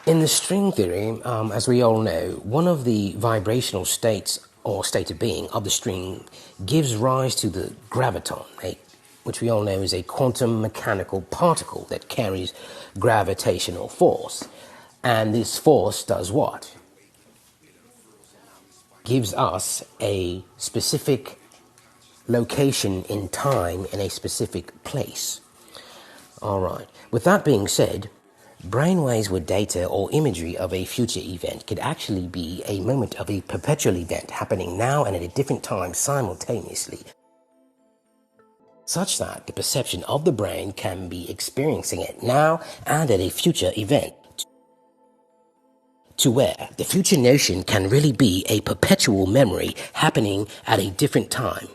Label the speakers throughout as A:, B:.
A: In the string theory, as we all know, one of the vibrational states or state of being of the string gives rise to the graviton, which we all know is a quantum mechanical particle that carries gravitational force. And this force does what? Gives us a specific location in time in a specific place. All right. With that being said, brainwaves with data or imagery of a future event could actually be a moment of a perpetual event happening now and at a different time simultaneously, such that the perception of the brain can be experiencing it now and at a future event, to where the future notion can really be a perpetual memory happening at a different time.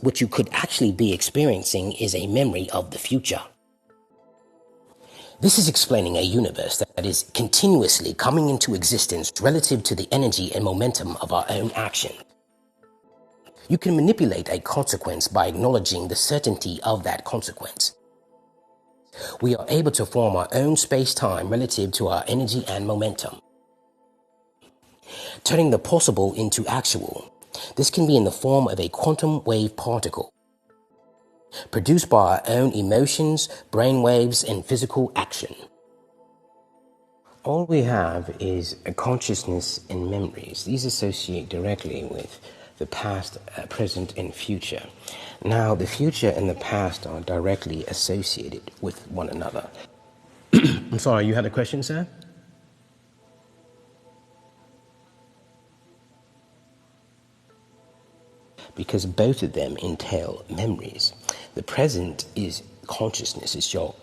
A: What you could actually be experiencing is a memory of the future. This is explaining a universe that is continuously coming into existence relative to the energy and momentum of our own action. You can manipulate a consequence by acknowledging the certainty of that consequence. We are able to form our own space-time relative to our energy and momentum, turning the possible into actual. This can be in the form of a quantum wave particle, produced by our own emotions, brain waves, and physical action. All we have is a consciousness and memories. These associate directly with the past, present, and future. Now, the future and the past are directly associated with one another. I'm sorry, you had a question, sir? Because both of them entail memories. The present is consciousness, it's your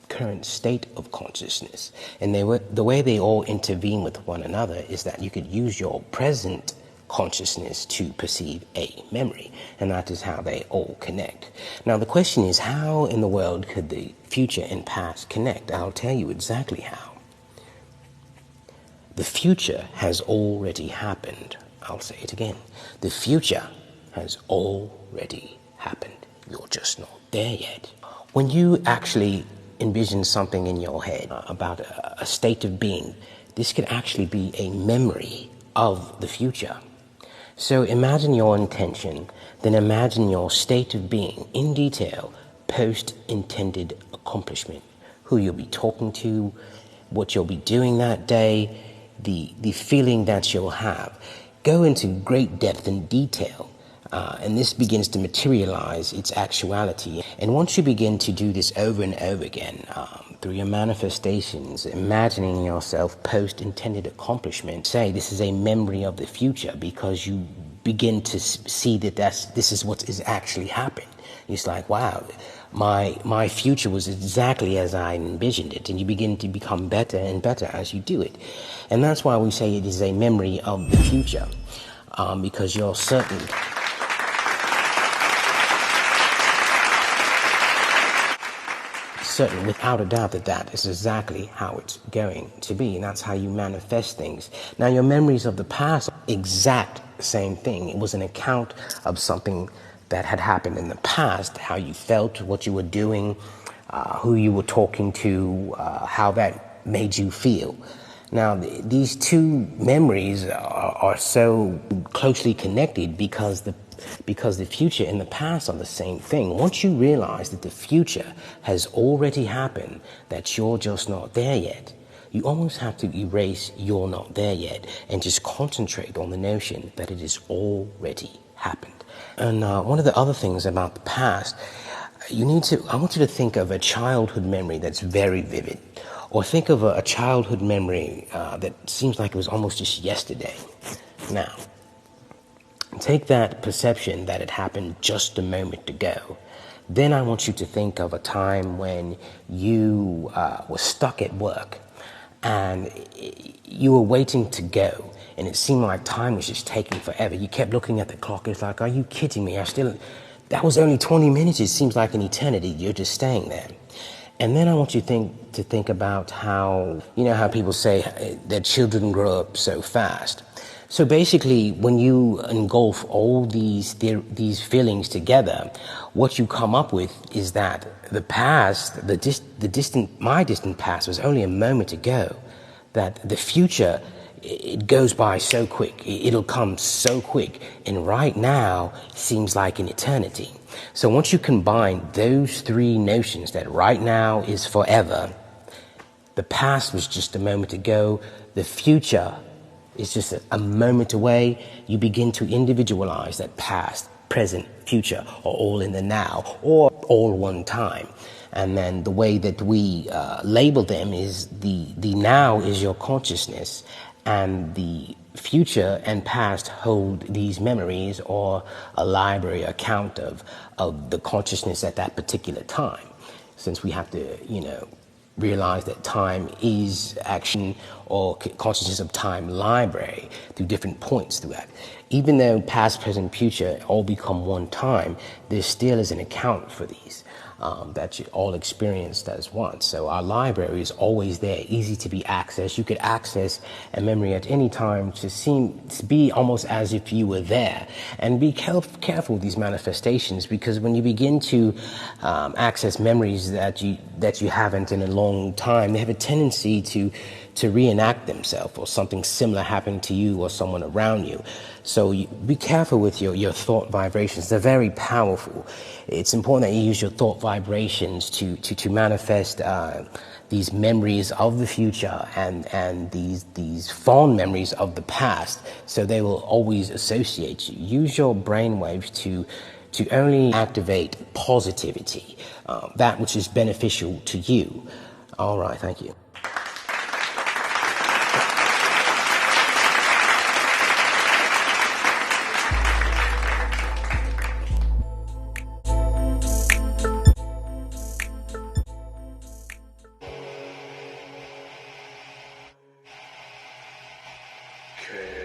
A: current state of consciousness. And the way they all intervene with one another is that you could use your present consciousness to perceive a memory, and that is how they all connect. Now the question is, how in the world could the future and past connect? I'll tell you exactly how. The future has already happened. I'll say it again. The future has already happened. You're just not there yet. When you actually envision something in your head about a state of being, this could actually be a memory of the future. So imagine your intention, then imagine your state of being in detail post intended accomplishment. Who you'll be talking to, what you'll be doing that day, the feeling that you'll have. Go into great depth and detail. And this begins to materialize its actuality. And once you begin to do this over and over again, through your manifestations, imagining yourself post-intended accomplishment, say this is a memory of the future, because you begin to see that this is what is actually happened. It's like, wow, my future was exactly as I envisioned it, and you begin to become better and better as you do it. And that's why we say it is a memory of the future, because you're certain. Certain without a doubt that is exactly how it's going to be, and that's how you manifest things. Now your memories of the past, exact same thing. It was an account of something that had happened in the past, how you felt, what you were doing, who you were talking to, how that made you feel. Now these two memories are so closely connected because the future and the past are the same thing. Once you realize that the future has already happened, that you're just not there yet, you almost have to erase "you're not there yet" and just concentrate on the notion that it has already happened. And one of the other things about the past, I want you to think of a childhood memory that's very vivid, or think of a childhood memory that seems like it was almost just yesterday. Now, take that perception that it happened just a moment ago. Then I want you to think of a time when you were stuck at work and you were waiting to go, and it seemed like time was just taking forever. You kept looking at the clock. It's like, are you kidding me? That was only 20 minutes. It seems like an eternity. You're just staying there. And then I want you to think about how people say their children grow up so fast. So basically, when you engulf all these feelings together, what you come up with is that the past, my distant past was only a moment ago, that the future, it goes by so quick. It'll come so quick. And right now seems like an eternity. So once you combine those three notions, that right now is forever, the past was just a moment ago, the future is just a moment away, you begin to individualize that past, present, future are all in the now, or all one time. And then the way that we label them is the now is your consciousness, and the future and past hold these memories or a library account of the consciousness at that particular time. Since we have to, realize that time is action or consciousness of time library through different points through that. Even though past, present, future all become one time, there still is an account for these that you all experienced as once. So our library is always there, easy to be accessed. You could access a memory at any time to be almost as if you were there. And be careful with these manifestations, because when you begin to access memories that you haven't in a long time, they have a tendency to reenact themselves, or something similar happened to you or someone around you. So be careful with your thought vibrations. They're very powerful. It's important that you use your thought vibrations to manifest these memories of the future and these fond memories of the past, so they will always associate you. Use your brainwaves to only activate positivity, that which is beneficial to you. All right, thank you.
B: Okay.